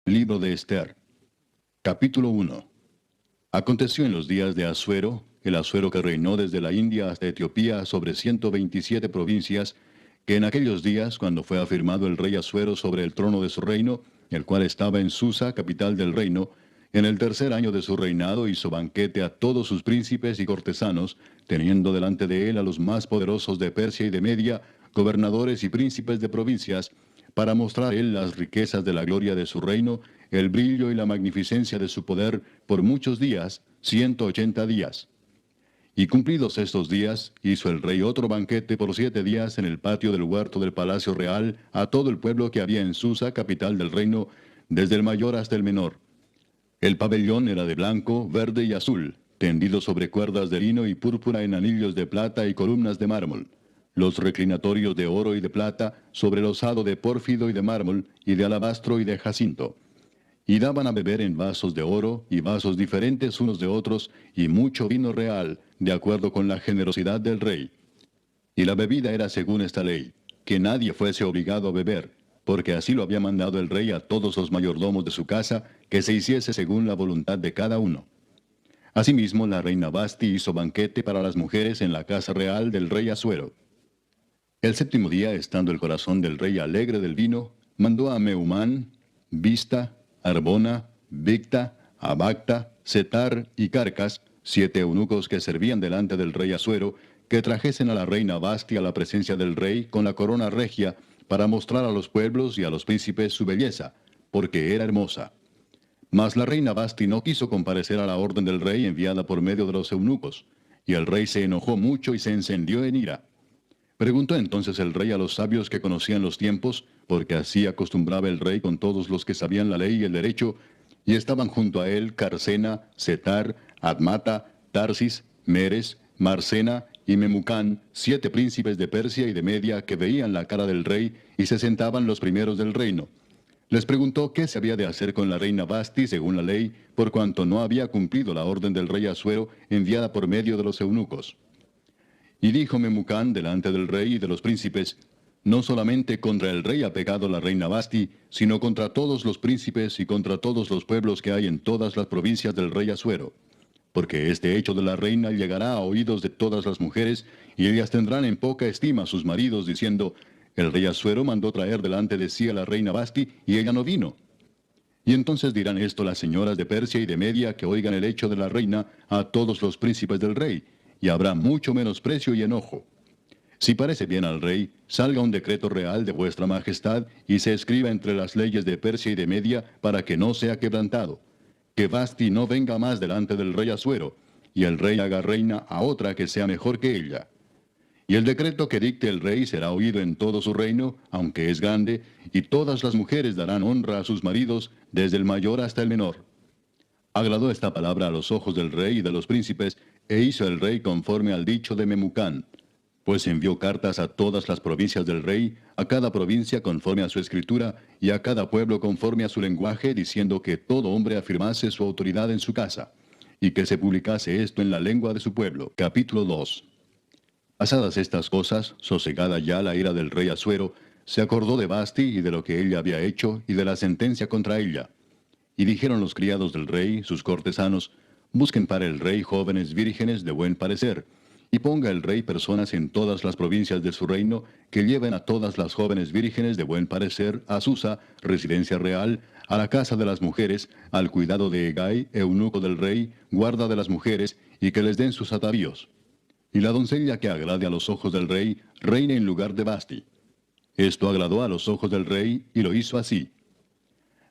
Libro de Esther. Capítulo 1. Aconteció en los días de Asuero, el Asuero que reinó desde la India hasta Etiopía sobre 127 provincias, que en aquellos días, cuando fue afirmado el rey Asuero sobre el trono de su reino, el cual estaba en Susa, capital del reino, en el tercer año de su reinado hizo banquete a todos sus príncipes y cortesanos, teniendo delante de él a los más poderosos de Persia y de Media, gobernadores y príncipes de provincias, para mostrar a él las riquezas de la gloria de su reino, el brillo y la magnificencia de su poder por muchos días, 180 días. Y cumplidos estos días, hizo el rey otro banquete por 7 días en el patio del huerto del palacio real a todo el pueblo que había en Susa, capital del reino, desde el mayor hasta el menor. El pabellón era de blanco, verde y azul, tendido sobre cuerdas de lino y púrpura en anillos de plata y columnas de mármol. Los reclinatorios de oro y de plata, sobre losado de pórfido y de mármol, y de alabastro y de jacinto. Y daban a beber en vasos de oro, y vasos diferentes unos de otros, y mucho vino real, de acuerdo con la generosidad del rey. Y la bebida era según esta ley, que nadie fuese obligado a beber, porque así lo había mandado el rey a todos los mayordomos de su casa, que se hiciese según la voluntad de cada uno. Asimismo, la reina Basti hizo banquete para las mujeres en la casa real del rey Asuero. El séptimo día, estando el corazón del rey alegre del vino, mandó a Mehumán, Bista, Arbona, Bigta, Abacta, Setar y Carcas, 7 eunucos que servían delante del rey Asuero, que trajesen a la reina Basti a la presencia del rey con la corona regia, para mostrar a los pueblos y a los príncipes su belleza, porque era hermosa. Mas la reina Basti no quiso comparecer a la orden del rey enviada por medio de los eunucos, y el rey se enojó mucho y se encendió en ira. Preguntó entonces el rey a los sabios que conocían los tiempos, porque así acostumbraba el rey con todos los que sabían la ley y el derecho, y estaban junto a él Carsena, Setar, Admata, Tarsis, Meres, Marsena y Memucán, 7 príncipes de Persia y de Media que veían la cara del rey y se sentaban los primeros del reino. Les preguntó qué se había de hacer con la reina Basti según la ley, por cuanto no había cumplido la orden del rey Asuero enviada por medio de los eunucos. Y dijo Memucán delante del rey y de los príncipes: no solamente contra el rey ha pecado la reina Basti, sino contra todos los príncipes y contra todos los pueblos que hay en todas las provincias del rey Asuero. Porque este hecho de la reina llegará a oídos de todas las mujeres, y ellas tendrán en poca estima a sus maridos, diciendo: el rey Asuero mandó traer delante de sí a la reina Basti, y ella no vino. Y entonces dirán esto las señoras de Persia y de Media que oigan el hecho de la reina a todos los príncipes del rey, y habrá mucho menosprecio y enojo. Si parece bien al rey, salga un decreto real de vuestra majestad, y se escriba entre las leyes de Persia y de Media, para que no sea quebrantado, que Basti no venga más delante del rey Asuero, y el rey haga reina a otra que sea mejor que ella. Y el decreto que dicte el rey será oído en todo su reino, aunque es grande, y todas las mujeres darán honra a sus maridos, desde el mayor hasta el menor. Agradó esta palabra a los ojos del rey y de los príncipes, e hizo el rey conforme al dicho de Memucán, pues envió cartas a todas las provincias del rey, a cada provincia conforme a su escritura, y a cada pueblo conforme a su lenguaje, diciendo que todo hombre afirmase su autoridad en su casa, y que se publicase esto en la lengua de su pueblo. Capítulo 2. Pasadas estas cosas, sosegada ya la ira del rey Asuero, se acordó de Basti y de lo que ella había hecho, y de la sentencia contra ella. Y dijeron los criados del rey, sus cortesanos: busquen para el rey jóvenes vírgenes de buen parecer, y ponga el rey personas en todas las provincias de su reino, que lleven a todas las jóvenes vírgenes de buen parecer a Susa, residencia real, a la casa de las mujeres, al cuidado de Hegai, eunuco del rey, guarda de las mujeres, y que les den sus atavíos. Y la doncella que agrade a los ojos del rey, reine en lugar de Basti. Esto agradó a los ojos del rey, y lo hizo así.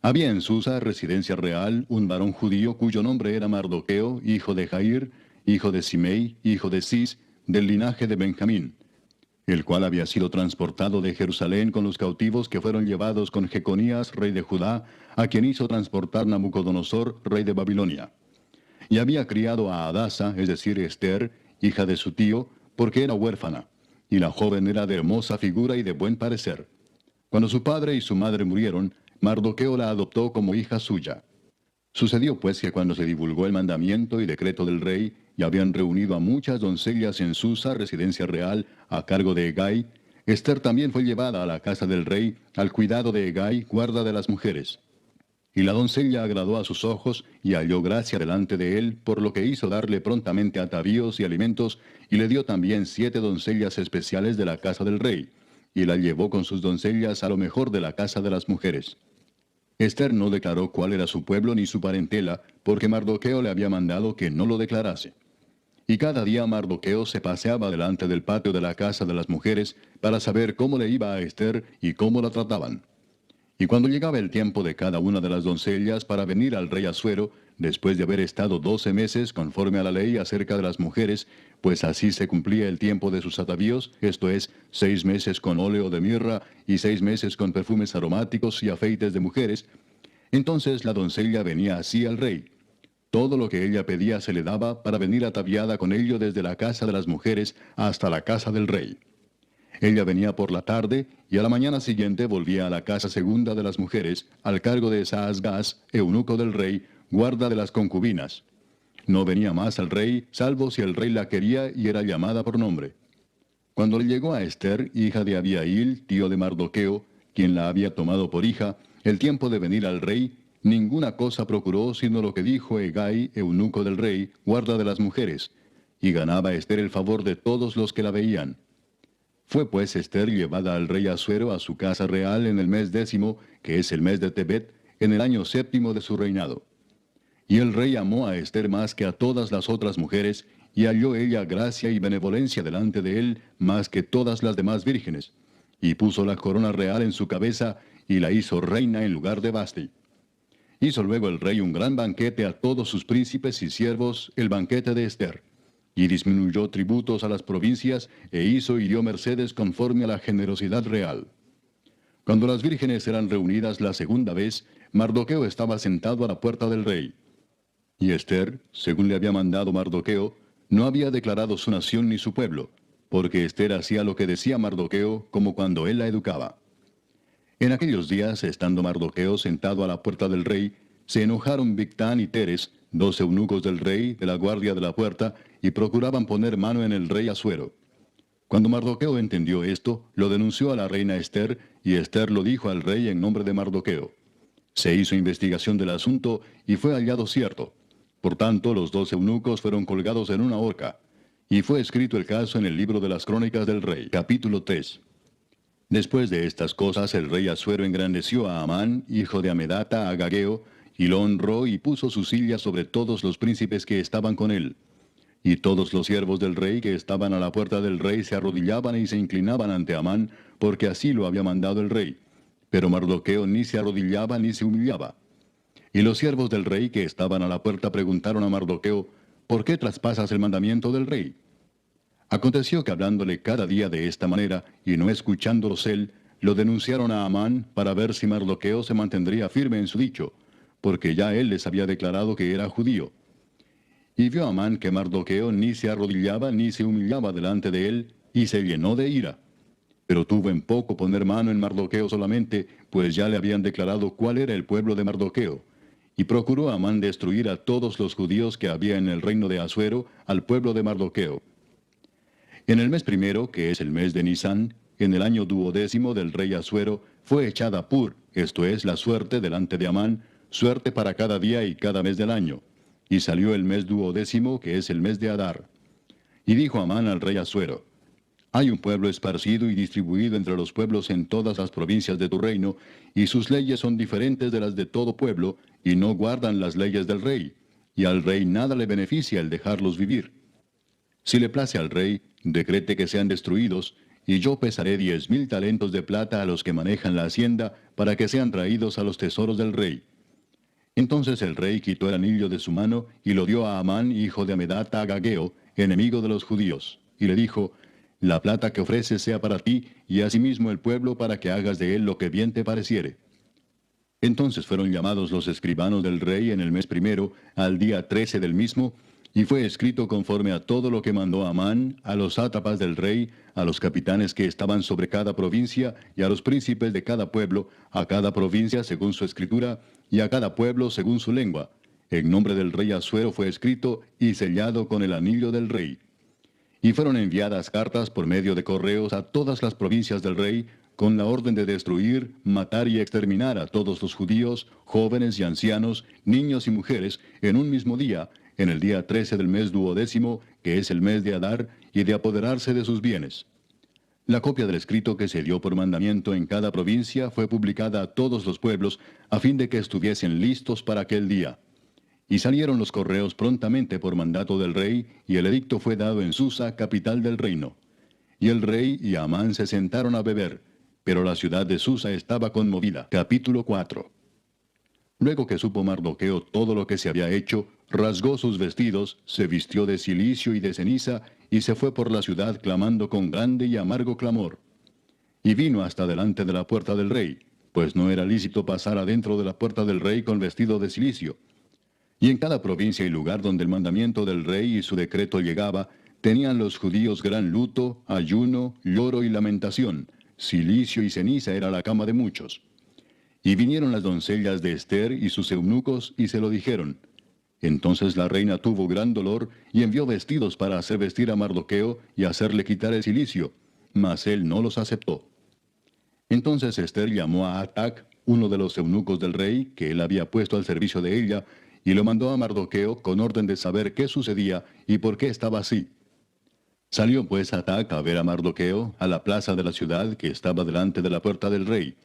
Había en Susa, residencia real, un varón judío cuyo nombre era Mardoqueo, hijo de Jair, hijo de Simei, hijo de Cis, del linaje de Benjamín, el cual había sido transportado de Jerusalén con los cautivos que fueron llevados con Jeconías, rey de Judá, a quien hizo transportar Nabucodonosor, rey de Babilonia. Y había criado a Adasa, es decir, Esther, hija de su tío, porque era huérfana, y la joven era de hermosa figura y de buen parecer. Cuando su padre y su madre murieron, Mardoqueo la adoptó como hija suya. Sucedió pues que cuando se divulgó el mandamiento y decreto del rey, y habían reunido a muchas doncellas en Susa, residencia real, a cargo de Hegai, Esther también fue llevada a la casa del rey, al cuidado de Hegai, guarda de las mujeres. Y la doncella agradó a sus ojos, y halló gracia delante de él, por lo que hizo darle prontamente atavíos y alimentos, y le dio también 7 doncellas especiales de la casa del rey, y la llevó con sus doncellas a lo mejor de la casa de las mujeres. Ester no declaró cuál era su pueblo ni su parentela, porque Mardoqueo le había mandado que no lo declarase. Y cada día Mardoqueo se paseaba delante del patio de la casa de las mujeres para saber cómo le iba a Ester y cómo la trataban. Y cuando llegaba el tiempo de cada una de las doncellas para venir al rey Asuero, después de haber estado 12 meses conforme a la ley acerca de las mujeres, pues así se cumplía el tiempo de sus atavíos, esto es, 6 meses con óleo de mirra y 6 meses con perfumes aromáticos y afeites de mujeres, entonces la doncella venía así al rey. Todo lo que ella pedía se le daba para venir ataviada con ello desde la casa de las mujeres hasta la casa del rey. Ella venía por la tarde, y a la mañana siguiente volvía a la casa segunda de las mujeres, al cargo de Saasgaz, eunuco del rey, guarda de las concubinas. No venía más al rey, salvo si el rey la quería y era llamada por nombre. Cuando le llegó a Ester, hija de Abiail, tío de Mardoqueo, quien la había tomado por hija, el tiempo de venir al rey, ninguna cosa procuró sino lo que dijo Hegai, eunuco del rey, guarda de las mujeres, y ganaba Ester el favor de todos los que la veían. Fue pues Ester llevada al rey Asuero a su casa real en el mes 10, que es el mes de Tebet, en el año 7 de su reinado. Y el rey amó a Ester más que a todas las otras mujeres, y halló ella gracia y benevolencia delante de él más que todas las demás vírgenes. Y puso la corona real en su cabeza, y la hizo reina en lugar de Vasti. Hizo luego el rey un gran banquete a todos sus príncipes y siervos, el banquete de Ester. Y disminuyó tributos a las provincias, e hizo y dio mercedes conforme a la generosidad real. Cuando las vírgenes eran reunidas la segunda vez, Mardoqueo estaba sentado a la puerta del rey. Y Ester, según le había mandado Mardoqueo, no había declarado su nación ni su pueblo, porque Ester hacía lo que decía Mardoqueo, como cuando él la educaba. En aquellos días, estando Mardoqueo sentado a la puerta del rey, se enojaron Bigtán y Teres, 2 eunucos del rey, de la guardia de la puerta, y procuraban poner mano en el rey Asuero. Cuando Mardoqueo entendió esto, lo denunció a la reina Ester, y Ester lo dijo al rey en nombre de Mardoqueo. Se hizo investigación del asunto, y fue hallado cierto. Por tanto, los 2 eunucos fueron colgados en una horca. Y fue escrito el caso en el libro de las crónicas del rey. Capítulo 3. Después de estas cosas, el rey Asuero engrandeció a Amán, hijo de Amedata, Agageo, y lo honró y puso su silla sobre todos los príncipes que estaban con él. Y todos los siervos del rey que estaban a la puerta del rey se arrodillaban y se inclinaban ante Amán, porque así lo había mandado el rey. Pero Mardoqueo ni se arrodillaba ni se humillaba. Y los siervos del rey que estaban a la puerta preguntaron a Mardoqueo, ¿por qué traspasas el mandamiento del rey? Aconteció que hablándole cada día de esta manera, y no escuchándolos él, lo denunciaron a Amán para ver si Mardoqueo se mantendría firme en su dicho, porque ya él les había declarado que era judío. Y vio Amán que Mardoqueo ni se arrodillaba ni se humillaba delante de él, y se llenó de ira. Pero tuvo en poco poner mano en Mardoqueo solamente, pues ya le habían declarado cuál era el pueblo de Mardoqueo. Y procuró Amán destruir a todos los judíos que había en el reino de Asuero, al pueblo de Mardoqueo. En el mes primero, que es el mes de Nisán, en el año 12 del rey Asuero, fue echada Pur, esto es, la suerte delante de Amán, suerte para cada día y cada mes del año. Y salió el mes 12, que es el mes de Adar. Y dijo Amán al rey Asuero, hay un pueblo esparcido y distribuido entre los pueblos en todas las provincias de tu reino, y sus leyes son diferentes de las de todo pueblo, y no guardan las leyes del rey, y al rey nada le beneficia el dejarlos vivir. Si le place al rey, decrete que sean destruidos, y yo pesaré 10,000 talentos de plata a los que manejan la hacienda, para que sean traídos a los tesoros del rey. Entonces el rey quitó el anillo de su mano, y lo dio a Amán, hijo de Amedata, Agageo, enemigo de los judíos, y le dijo, la plata que ofreces sea para ti, y asimismo el pueblo para que hagas de él lo que bien te pareciere. Entonces fueron llamados los escribanos del rey en el mes primero, al día 13 del mismo, y fue escrito conforme a todo lo que mandó Amán, a los sátrapas del rey, a los capitanes que estaban sobre cada provincia, y a los príncipes de cada pueblo, a cada provincia según su escritura, y a cada pueblo según su lengua. En nombre del rey Asuero fue escrito y sellado con el anillo del rey. Y fueron enviadas cartas por medio de correos a todas las provincias del rey, con la orden de destruir, matar y exterminar a todos los judíos, jóvenes y ancianos, niños y mujeres, en un mismo día, en el día 13 del mes 12º, que es el mes de Adar, y de apoderarse de sus bienes. La copia del escrito que se dio por mandamiento en cada provincia fue publicada a todos los pueblos, a fin de que estuviesen listos para aquel día. Y salieron los correos prontamente por mandato del rey, y el edicto fue dado en Susa, capital del reino. Y el rey y Amán se sentaron a beber, pero la ciudad de Susa estaba conmovida. Capítulo 4. Luego que supo Mardoqueo todo lo que se había hecho, rasgó sus vestidos, se vistió de cilicio y de ceniza, y se fue por la ciudad clamando con grande y amargo clamor. Y vino hasta delante de la puerta del rey, pues no era lícito pasar adentro de la puerta del rey con vestido de cilicio. Y en cada provincia y lugar donde el mandamiento del rey y su decreto llegaba, tenían los judíos gran luto, ayuno, lloro y lamentación. Cilicio y ceniza era la cama de muchos. Y vinieron las doncellas de Ester y sus eunucos y se lo dijeron. Entonces la reina tuvo gran dolor y envió vestidos para hacer vestir a Mardoqueo y hacerle quitar el cilicio, mas él no los aceptó. Entonces Ester llamó a Atac, uno de los eunucos del rey, que él había puesto al servicio de ella, y lo mandó a Mardoqueo con orden de saber qué sucedía y por qué estaba así. Salió pues Atac a ver a Mardoqueo a la plaza de la ciudad que estaba delante de la puerta del rey.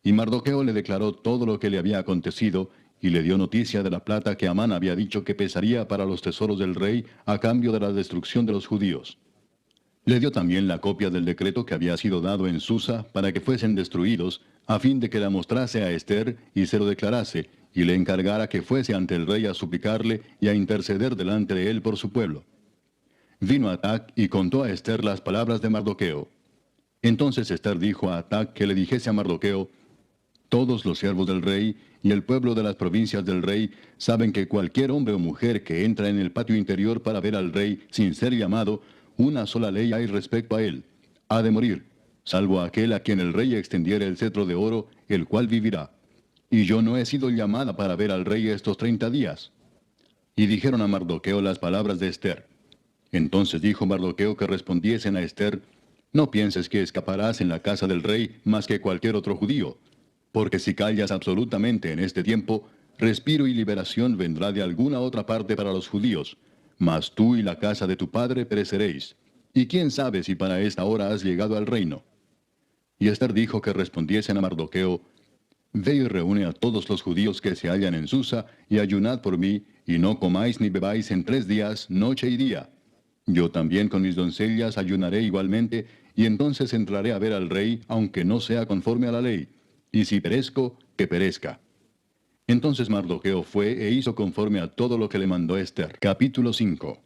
Y Mardoqueo le declaró todo lo que le había acontecido, y le dio noticia de la plata que Amán había dicho que pesaría para los tesoros del rey a cambio de la destrucción de los judíos. Le dio también la copia del decreto que había sido dado en Susa para que fuesen destruidos, a fin de que la mostrase a Ester y se lo declarase, y le encargara que fuese ante el rey a suplicarle y a interceder delante de él por su pueblo. Vino Atac y contó a Ester las palabras de Mardoqueo. Entonces Ester dijo a Atac que le dijese a Mardoqueo: todos los siervos del rey y el pueblo de las provincias del rey saben que cualquier hombre o mujer que entra en el patio interior para ver al rey sin ser llamado, una sola ley hay respecto a él: ha de morir, salvo aquel a quien el rey extendiere el cetro de oro, el cual vivirá. Y yo no he sido llamada para ver al rey estos 30 días. Y dijeron a Mardoqueo las palabras de Ester. Entonces dijo Mardoqueo que respondiesen a Ester: no pienses que escaparás en la casa del rey más que cualquier otro judío, porque si callas absolutamente en este tiempo, respiro y liberación vendrá de alguna otra parte para los judíos, mas tú y la casa de tu padre pereceréis. Y quién sabe si para esta hora has llegado al reino. Y Ester dijo que respondiesen a Mardoqueo: ve y reúne a todos los judíos que se hallan en Susa, y ayunad por mí, y no comáis ni bebáis en 3 días, noche y día. Yo también con mis doncellas ayunaré igualmente, y entonces entraré a ver al rey, aunque no sea conforme a la ley. Y si perezco, que perezca. Entonces Mardoqueo fue e hizo conforme a todo lo que le mandó Ester. Capítulo 5.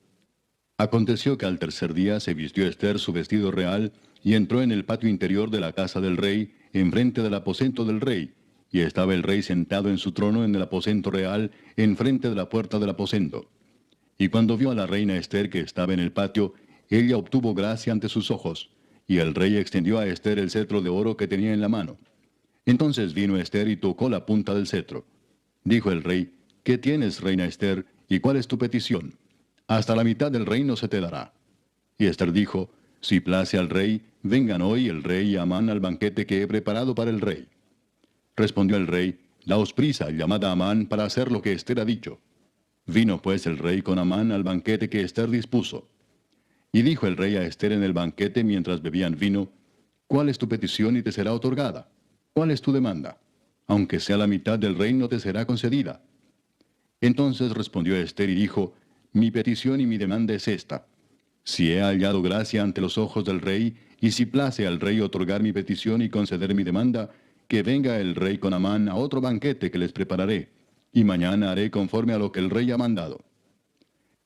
Aconteció que al tercer día se vistió Ester su vestido real, y entró en el patio interior de la casa del rey, enfrente del aposento del rey, y estaba el rey sentado en su trono en el aposento real, enfrente de la puerta del aposento. Y cuando vio a la reina Ester que estaba en el patio, ella obtuvo gracia ante sus ojos, y el rey extendió a Ester el cetro de oro que tenía en la mano. Entonces vino Ester y tocó la punta del cetro. Dijo el rey: ¿qué tienes, reina Ester, y cuál es tu petición? Hasta la mitad del reino se te dará. Y Ester dijo: si place al rey, vengan hoy el rey y Amán al banquete que he preparado para el rey. Respondió el rey: daos prisa, llamad a Amán para hacer lo que Ester ha dicho. Vino pues el rey con Amán al banquete que Ester dispuso. Y dijo el rey a Ester en el banquete mientras bebían vino: ¿cuál es tu petición y te será otorgada? ¿Cuál es tu demanda? Aunque sea la mitad del reino te será concedida. Entonces respondió Ester y dijo: mi petición y mi demanda es esta: si he hallado gracia ante los ojos del rey, y si place al rey otorgar mi petición y conceder mi demanda, que venga el rey con Amán a otro banquete que les prepararé, y mañana haré conforme a lo que el rey ha mandado.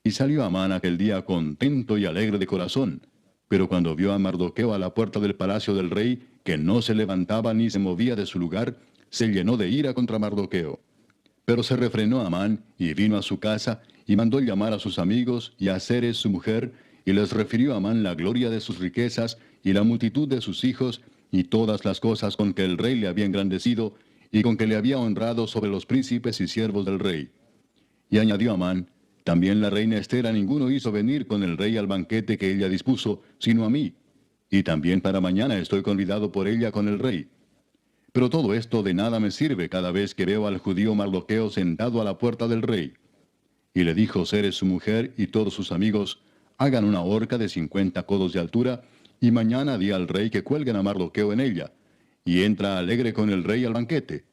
Y salió Amán aquel día contento y alegre de corazón, pero cuando vio a Mardoqueo a la puerta del palacio del rey, que no se levantaba ni se movía de su lugar, se llenó de ira contra Mardoqueo. Pero se refrenó Amán, y vino a su casa, y mandó llamar a sus amigos, y a Zeres su mujer, y les refirió a Amán la gloria de sus riquezas, y la multitud de sus hijos, y todas las cosas con que el rey le había engrandecido, y con que le había honrado sobre los príncipes y siervos del rey. Y añadió Amán: también la reina Ester a ninguno hizo venir con el rey al banquete que ella dispuso, sino a mí. y también para mañana estoy convidado por ella con el rey. Pero todo esto de nada me sirve cada vez que veo al judío Mardoqueo sentado a la puerta del rey. Y le dijo Zeres su mujer y todos sus amigos, hagan una horca de 50 codos de altura, y mañana di al rey que cuelguen a Mardoqueo en ella, y entra alegre con el rey al banquete.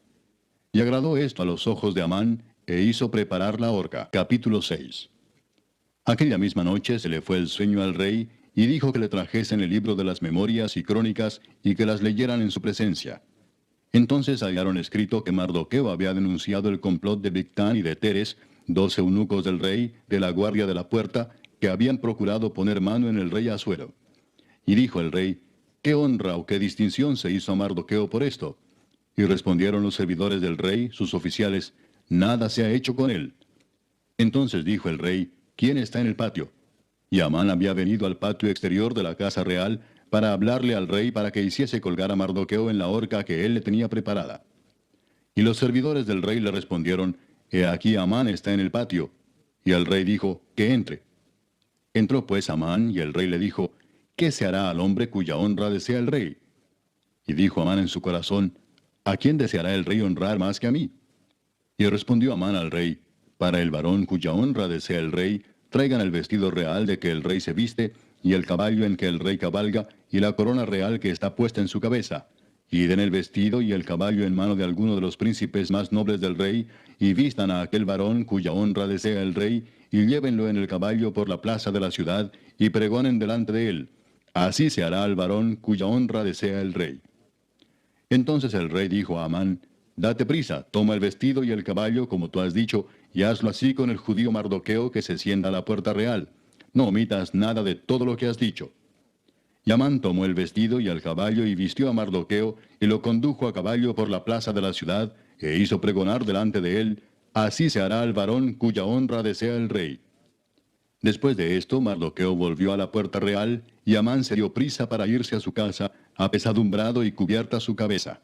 Y agradó esto a los ojos de Amán, e hizo preparar la horca. Capítulo 6. Aquella misma noche se le fue el sueño al rey, y dijo que le trajesen el libro de las memorias y crónicas, y que las leyeran en su presencia. Entonces hallaron escrito que Mardoqueo había denunciado el complot de Bigtán y de Teres, 2 eunucos del rey, de la guardia de la puerta, que habían procurado poner mano en el rey Asuero. Y dijo el rey, ¿qué honra o qué distinción se hizo a Mardoqueo por esto? Y respondieron los servidores del rey, sus oficiales, nada se ha hecho con él. Entonces dijo el rey, ¿quién está en el patio? Y Amán había venido al patio exterior de la casa real para hablarle al rey para que hiciese colgar a Mardoqueo en la horca que él le tenía preparada. Y los servidores del rey le respondieron, He aquí Amán está en el patio. Y el rey dijo, que entre. Entró pues Amán, y el rey le dijo, ¿qué se hará al hombre cuya honra desea el rey? Y dijo Amán en su corazón, ¿a quién deseará el rey honrar más que a mí? Y respondió Amán al rey, para el varón cuya honra desea el rey, traigan el vestido real de que el rey se viste, y el caballo en que el rey cabalga, y la corona real que está puesta en su cabeza. Y den el vestido y el caballo en mano de alguno de los príncipes más nobles del rey, y vistan a aquel varón cuya honra desea el rey, y llévenlo en el caballo por la plaza de la ciudad, y pregonen delante de él. Así se hará al varón cuya honra desea el rey. Entonces el rey dijo a Amán, date prisa, toma el vestido y el caballo, como tú has dicho, y hazlo así con el judío Mardoqueo que se sienta a la puerta real. No omitas nada de todo lo que has dicho. Y Amán tomó el vestido y el caballo y vistió a Mardoqueo, y lo condujo a caballo por la plaza de la ciudad, e hizo pregonar delante de él, así se hará al varón cuya honra desea el rey. Después de esto, Mardoqueo volvió a la puerta real, y Amán se dio prisa para irse a su casa, apesadumbrado y cubierta su cabeza.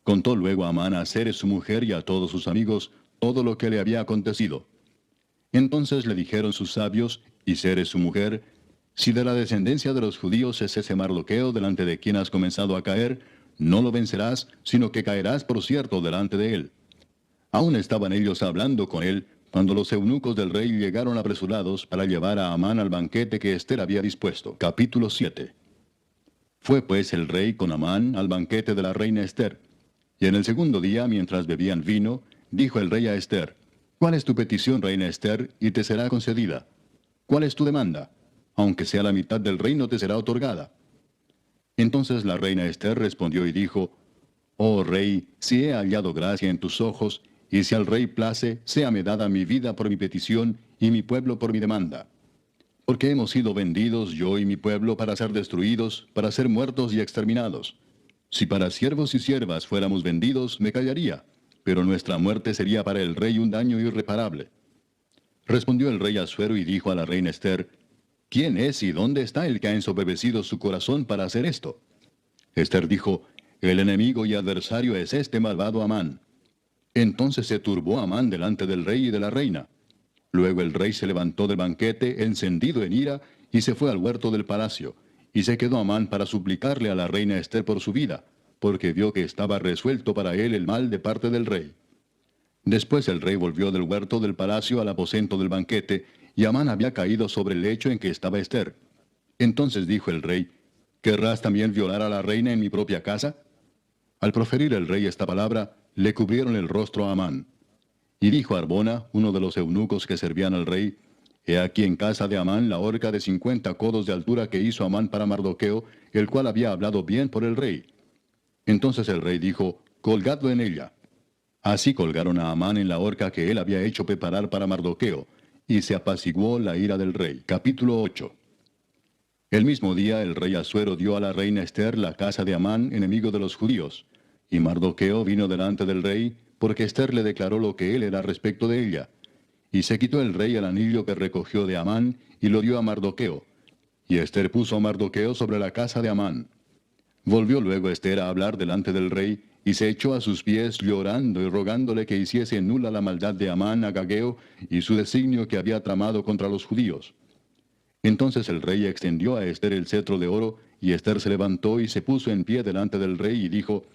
Contó luego Amán a Zeres su mujer y a todos sus amigos todo lo que le había acontecido. Entonces le dijeron sus sabios, y Zeres su mujer, si de la descendencia de los judíos es ese Mardoqueo delante de quien has comenzado a caer, no lo vencerás, sino que caerás por cierto delante de él. Aún estaban ellos hablando con él, cuando los eunucos del rey llegaron apresurados para llevar a Amán al banquete que Ester había dispuesto. Capítulo 7. Fue pues el rey con Amán al banquete de la reina Ester. Y en el segundo día, mientras bebían vino, dijo el rey a Ester, ¿cuál es tu petición, reina Ester, y te será concedida? ¿Cuál es tu demanda? Aunque sea la mitad del reino te será otorgada. Entonces la reina Ester respondió y dijo, Oh rey, si he hallado gracia en tus ojos, y si al rey place, séame dada mi vida por mi petición, y mi pueblo por mi demanda. Porque hemos sido vendidos, yo y mi pueblo, para ser destruidos, para ser muertos y exterminados. Si para siervos y siervas fuéramos vendidos, me callaría, pero nuestra muerte sería para el rey un daño irreparable. Respondió el rey Asuero y dijo a la reina Ester, ¿quién es y dónde está el que ha ensoberbecido su corazón para hacer esto? Ester dijo, el enemigo y adversario es este malvado Amán. Entonces se turbó Amán delante del rey y de la reina. Luego el rey se levantó del banquete, encendido en ira, y se fue al huerto del palacio, y se quedó Amán para suplicarle a la reina Ester por su vida, porque vio que estaba resuelto para él el mal de parte del rey. Después el rey volvió del huerto del palacio al aposento del banquete, y Amán había caído sobre el lecho en que estaba Ester. Entonces dijo el rey, ¿querrás también violar a la reina en mi propia casa? Al proferir el rey esta palabra, le cubrieron el rostro a Amán. Y dijo Arbona, uno de los eunucos que servían al rey, He aquí en casa de Amán la horca de 50 codos de altura que hizo Amán para Mardoqueo, el cual había hablado bien por el rey. Entonces el rey dijo, colgadlo en ella. Así colgaron a Amán en la horca que él había hecho preparar para Mardoqueo, y se apaciguó la ira del rey. Capítulo 8. El mismo día el rey Asuero dio a la reina Ester la casa de Amán, enemigo de los judíos. Y Mardoqueo vino delante del rey, porque Ester le declaró lo que él era respecto de ella. Y se quitó el rey el anillo que recogió de Amán, y lo dio a Mardoqueo. Y Ester puso a Mardoqueo sobre la casa de Amán. Volvió luego Ester a hablar delante del rey, y se echó a sus pies llorando y rogándole que hiciese nula la maldad de Amán agageo y su designio que había tramado contra los judíos. Entonces el rey extendió a Ester el cetro de oro, y Esther se levantó y se puso en pie delante del rey y dijo,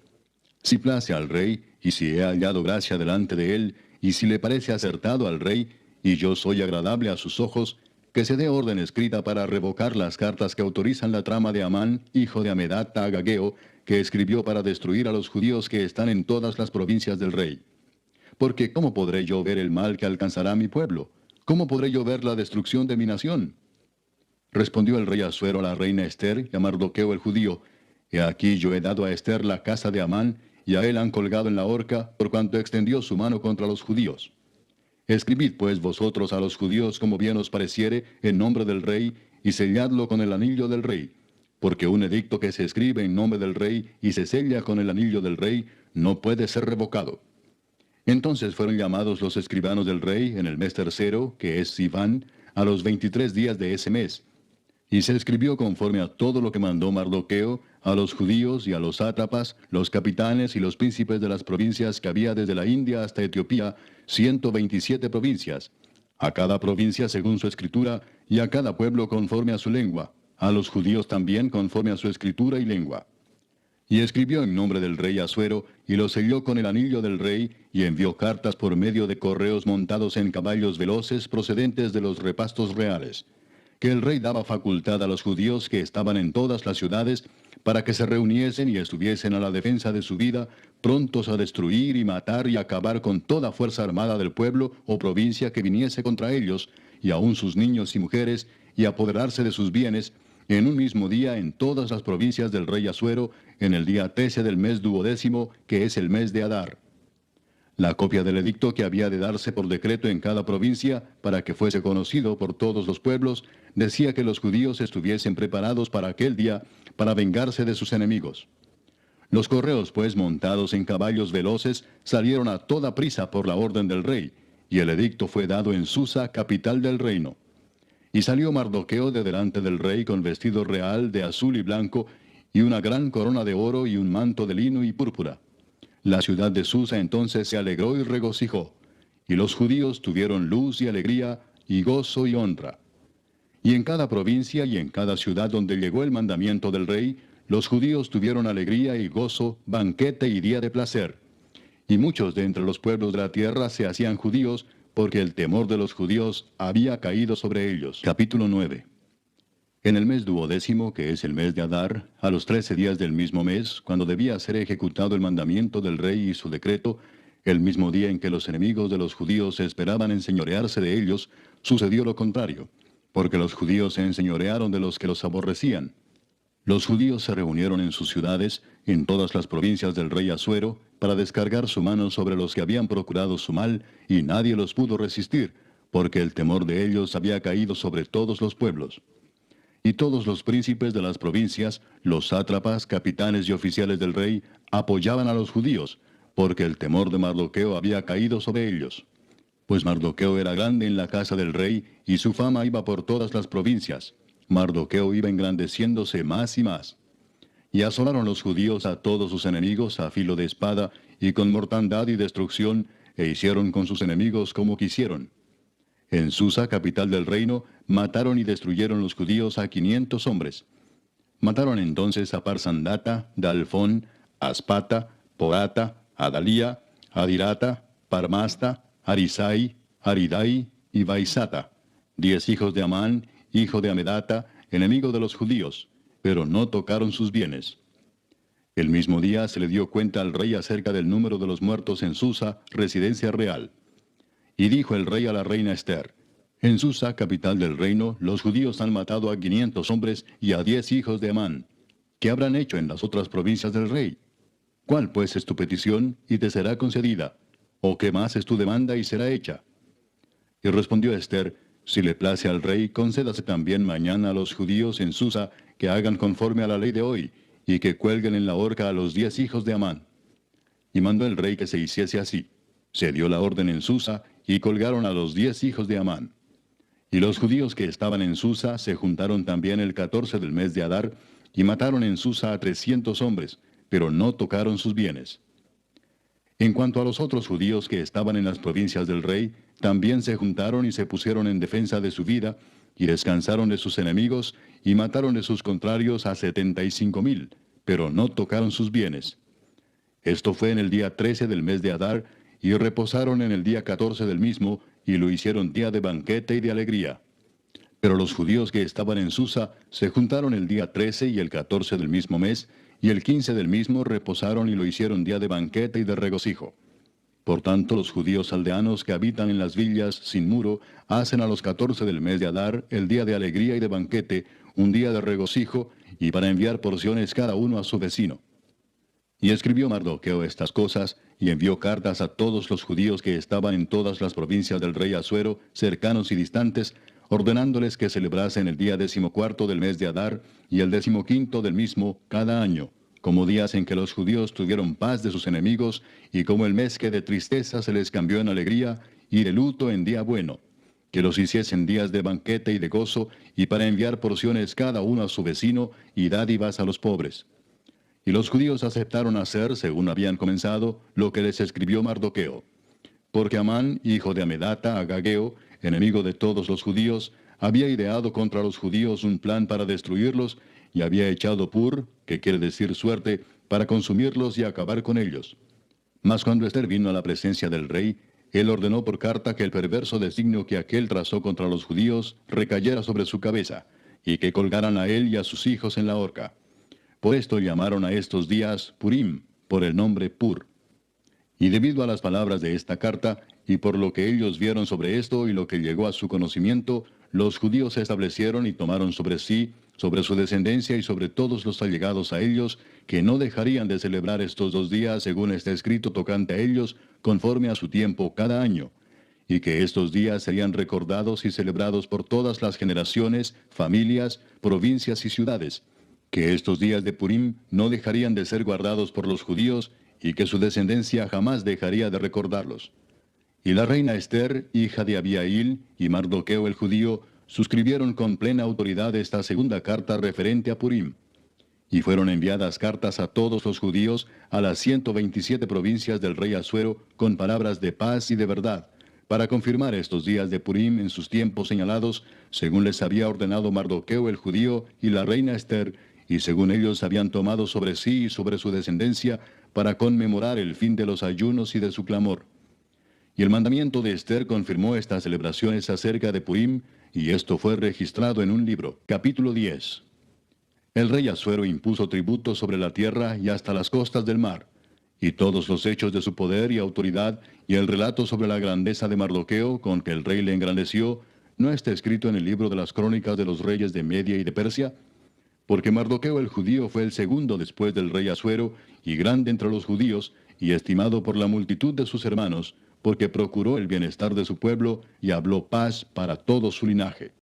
si place al rey, y si he hallado gracia delante de él, y si le parece acertado al rey, y yo soy agradable a sus ojos, que se dé orden escrita para revocar las cartas que autorizan la trama de Amán, hijo de Amedata Agageo, que escribió para destruir a los judíos que están en todas las provincias del rey. Porque ¿cómo podré yo ver el mal que alcanzará a mi pueblo? ¿Cómo podré yo ver la destrucción de mi nación? Respondió el rey Asuero a la reina Esther y a Mardoqueo el judío, he aquí yo he dado a Esther la casa de Amán, y a él han colgado en la horca, por cuanto extendió su mano contra los judíos. Escribid pues vosotros a los judíos como bien os pareciere, en nombre del rey, y selladlo con el anillo del rey. Porque un edicto que se escribe en nombre del rey y se sella con el anillo del rey, no puede ser revocado. Entonces fueron llamados los escribanos del rey en el mes tercero, que es Sivan, a los 23 días de ese mes. Y se escribió conforme a todo lo que mandó Mardoqueo, a los judíos y a los sátrapas, los capitanes y los príncipes de las provincias que había desde la India hasta Etiopía, 127 provincias, a cada provincia según su escritura, y a cada pueblo conforme a su lengua, a los judíos también conforme a su escritura y lengua. Y escribió en nombre del rey Asuero, y lo selló con el anillo del rey, y envió cartas por medio de correos montados en caballos veloces procedentes de los repastos reales, que el rey daba facultad a los judíos que estaban en todas las ciudades, para que se reuniesen y estuviesen a la defensa de su vida, prontos a destruir y matar y acabar con toda fuerza armada del pueblo o provincia que viniese contra ellos, y aun sus niños y mujeres, y apoderarse de sus bienes, en un mismo día en todas las provincias del rey Asuero, en el día 13 del mes 12º, que es el mes de Adar. La copia del edicto que había de darse por decreto en cada provincia, para que fuese conocido por todos los pueblos, decía que los judíos estuviesen preparados para aquel día, para vengarse de sus enemigos. Los correos, pues, montados en caballos veloces, salieron a toda prisa por la orden del rey, y el edicto fue dado en Susa, capital del reino. Y salió Mardoqueo de delante del rey con vestido real de azul y blanco, y una gran corona de oro y un manto de lino y púrpura. La ciudad de Susa entonces se alegró y regocijó, y los judíos tuvieron luz y alegría, y gozo y honra. Y en cada provincia y en cada ciudad donde llegó el mandamiento del rey, los judíos tuvieron alegría y gozo, banquete y día de placer. Y muchos de entre los pueblos de la tierra se hacían judíos, porque el temor de los judíos había caído sobre ellos. Capítulo 9. En el mes 12º, que es el mes de Adar, a los 13 días del mismo mes, cuando debía ser ejecutado el mandamiento del rey y su decreto, el mismo día en que los enemigos de los judíos esperaban enseñorearse de ellos, sucedió lo contrario, porque los judíos se enseñorearon de los que los aborrecían. Los judíos se reunieron en sus ciudades, en todas las provincias del rey Asuero, para descargar su mano sobre los que habían procurado su mal, y nadie los pudo resistir, porque el temor de ellos había caído sobre todos los pueblos. Y todos los príncipes de las provincias, los sátrapas, capitanes y oficiales del rey, apoyaban a los judíos, porque el temor de Mardoqueo había caído sobre ellos. Pues Mardoqueo era grande en la casa del rey, y su fama iba por todas las provincias. Mardoqueo iba engrandeciéndose más y más. Y asolaron los judíos a todos sus enemigos a filo de espada, y con mortandad y destrucción, e hicieron con sus enemigos como quisieron. En Susa, capital del reino, mataron y destruyeron los judíos a 500 hombres. Mataron entonces a Parsandata, Dalfón, Aspata, Porata, Adalía, Adirata, Parmasta, Arisai, Aridai y Baisata, 10 hijos de Amán, hijo de Amedata, enemigo de los judíos, pero no tocaron sus bienes. El mismo día se le dio cuenta al rey acerca del número de los muertos en Susa, residencia real. Y dijo el rey a la reina Esther, en Susa, capital del reino, los judíos han matado a 500 hombres y a 10 hijos de Amán. ¿Qué habrán hecho en las otras provincias del rey? ¿Cuál pues es tu petición y te será concedida? ¿O qué más es tu demanda y será hecha? Y respondió Esther, si le place al rey, concédase también mañana a los judíos en Susa que hagan conforme a la ley de hoy, y que cuelguen en la horca a los 10 hijos de Amán. Y mandó el rey que se hiciese así. Se dio la orden en Susa, y colgaron a los 10 hijos de Amán. Y los judíos que estaban en Susa se juntaron también el 14 del mes de Adar, y mataron en Susa a 300 hombres, pero no tocaron sus bienes. En cuanto a los otros judíos que estaban en las provincias del rey, también se juntaron y se pusieron en defensa de su vida, y descansaron de sus enemigos, y mataron de sus contrarios a 75,000, pero no tocaron sus bienes. Esto fue en el día 13 del mes de Adar, y reposaron en el día 14 del mismo, y lo hicieron día de banquete y de alegría. Pero los judíos que estaban en Susa se juntaron el día 13 y el 14 del mismo mes, y el 15 del mismo reposaron y lo hicieron día de banquete y de regocijo. Por tanto, los judíos aldeanos que habitan en las villas sin muro hacen a los 14 del mes de Adar el día de alegría y de banquete, un día de regocijo, y para enviar porciones cada uno a su vecino. Y escribió Mardoqueo estas cosas, y envió cartas a todos los judíos que estaban en todas las provincias del rey Asuero, cercanos y distantes, ordenándoles que celebrasen el día 14 del mes de Adar y el 15 del mismo cada año, como días en que los judíos tuvieron paz de sus enemigos, y como el mes que de tristeza se les cambió en alegría, y de luto en día bueno, que los hiciesen días de banquete y de gozo, y para enviar porciones cada uno a su vecino, y dádivas a los pobres. Y los judíos aceptaron hacer, según habían comenzado, lo que les escribió Mardoqueo. Porque Amán, hijo de Amedata, agageo, enemigo de todos los judíos, había ideado contra los judíos un plan para destruirlos, y había echado pur, que quiere decir suerte, para consumirlos y acabar con ellos. Mas cuando Ester vino a la presencia del rey, él ordenó por carta que el perverso designio que aquél trazó contra los judíos recayera sobre su cabeza, y que colgaran a él y a sus hijos en la horca. Por esto llamaron a estos días Purim, por el nombre Pur. Y debido a las palabras de esta carta, y por lo que ellos vieron sobre esto y lo que llegó a su conocimiento, los judíos se establecieron y tomaron sobre sí, sobre su descendencia y sobre todos los allegados a ellos, que no dejarían de celebrar estos 2 días según está escrito tocante a ellos, conforme a su tiempo cada año, y que estos días serían recordados y celebrados por todas las generaciones, familias, provincias y ciudades, que estos días de Purim no dejarían de ser guardados por los judíos, y que su descendencia jamás dejaría de recordarlos. Y la reina Ester, hija de Abihail, y Mardoqueo el judío, suscribieron con plena autoridad esta segunda carta referente a Purim. Y fueron enviadas cartas a todos los judíos, a las 127 provincias del rey Asuero, con palabras de paz y de verdad, para confirmar estos días de Purim en sus tiempos señalados, según les había ordenado Mardoqueo el judío y la reina Ester, y según ellos habían tomado sobre sí y sobre su descendencia, para conmemorar el fin de los ayunos y de su clamor. Y el mandamiento de Ester confirmó estas celebraciones acerca de Purim, y esto fue registrado en un libro. Capítulo 10. El rey Asuero impuso tributo sobre la tierra y hasta las costas del mar, y todos los hechos de su poder y autoridad, y el relato sobre la grandeza de Mardoqueo, con que el rey le engrandeció, ¿no está escrito en el libro de las crónicas de los reyes de Media y de Persia? Porque Mardoqueo el judío fue el segundo después del rey Asuero, y grande entre los judíos, y estimado por la multitud de sus hermanos, porque procuró el bienestar de su pueblo, y habló paz para todo su linaje.